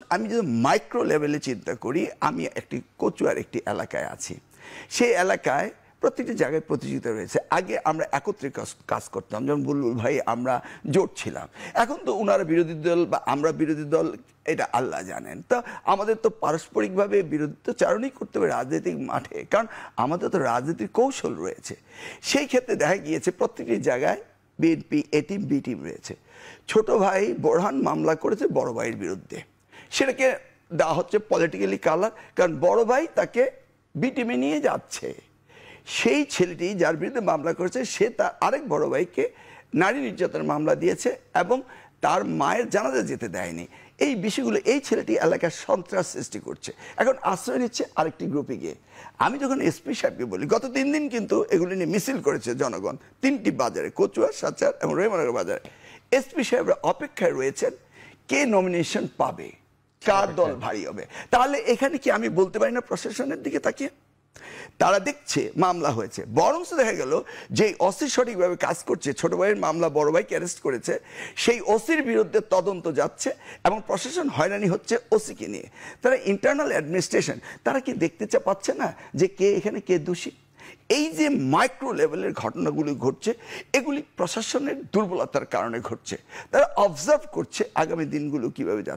আমি যদি মাইক্রো লেভেলে চিন্তা করি, আমি একটি কচুয়ার একটি এলাকায় আছি। সেই এলাকায় প্রত্যেকটি জায়গায় প্রতিযোগিতা রয়েছে। আগে আমরা একত্রে কাজ করতাম, যেমন বুলবুল ভাই আমরা জোট ছিলাম। এখন তো ওনারা বিরোধী দল বা আমরা বিরোধী দল, এটা আল্লাহ জানেন। তা আমাদের তো পারস্পরিকভাবে বিরোধিতাচারণই করতে হবে রাজনৈতিক মাঠে, কারণ আমাদের তো রাজনীতির কৌশল রয়েছে। সেই ক্ষেত্রে দেখা গিয়েছে প্রত্যেকটি জায়গায় বিএনপি এ টিম বি টিম রয়েছে। ছোট ভাই বোরহান মামলা করেছে বড় ভাইয়ের বিরুদ্ধে, সেটাকে দেওয়া হচ্ছে পলিটিক্যালি কালার, কারণ বড় ভাই তাকে বি টিমে নিয়ে যাচ্ছে। সেই ছেলেটি যার বিরুদ্ধে মামলা করেছে সে তার আরেক বড় ভাইকে নারী নির্যাতনের মামলা দিয়েছে এবং তার মায়ের জানাজা যেতে দেয়নি। এই বিষয়গুলো এই ছেলেটি এলাকার সন্ত্রাস সৃষ্টি করছে, এখন আশ্রয় নিচ্ছে আরেকটি গ্রুপে গিয়ে। আমি যখন এসপি সাহেবকে বলি, গত 3 দিন কিন্তু এগুলি নিয়ে মিছিল করেছে জনগণ 3টি বাজারে, কচুয়া, সাচার এবং রহিমনগর বাজারে। এসপি সাহেবরা অপেক্ষায় রয়েছেন কে নমিনেশন পাবে, কার দল ভারী হবে। তাহলে এখানে কি আমি বলতে পারি না প্রশাসনের দিকে তাকিয়ে তারা দেখছে মামলা হয়েছে, বরং দেখা গেল যে ওসি সঠিকভাবে কাজ করছে, ছোট ভাইয়ের মামলা বড় ভাইকে অ্যারেস্ট করেছে, সেই ওসির বিরুদ্ধে তদন্ত যাচ্ছে এবং প্রশাসন হয়রানি হচ্ছে ওসিকে নিয়ে। তারা ইন্টারনাল অ্যাডমিনিস্ট্রেশন তারা কি দেখতে পাচ্ছে না যে কে এখানে কে দোষী? এই যে মাইক্রো লেভেলের ঘটনাগুলি ঘটছে, এগুলি প্রশাসনের দুর্বলতার কারণে ঘটছে। তারা অবজার্ভ করছে আগামী দিনগুলো কিভাবে যাচ্ছে।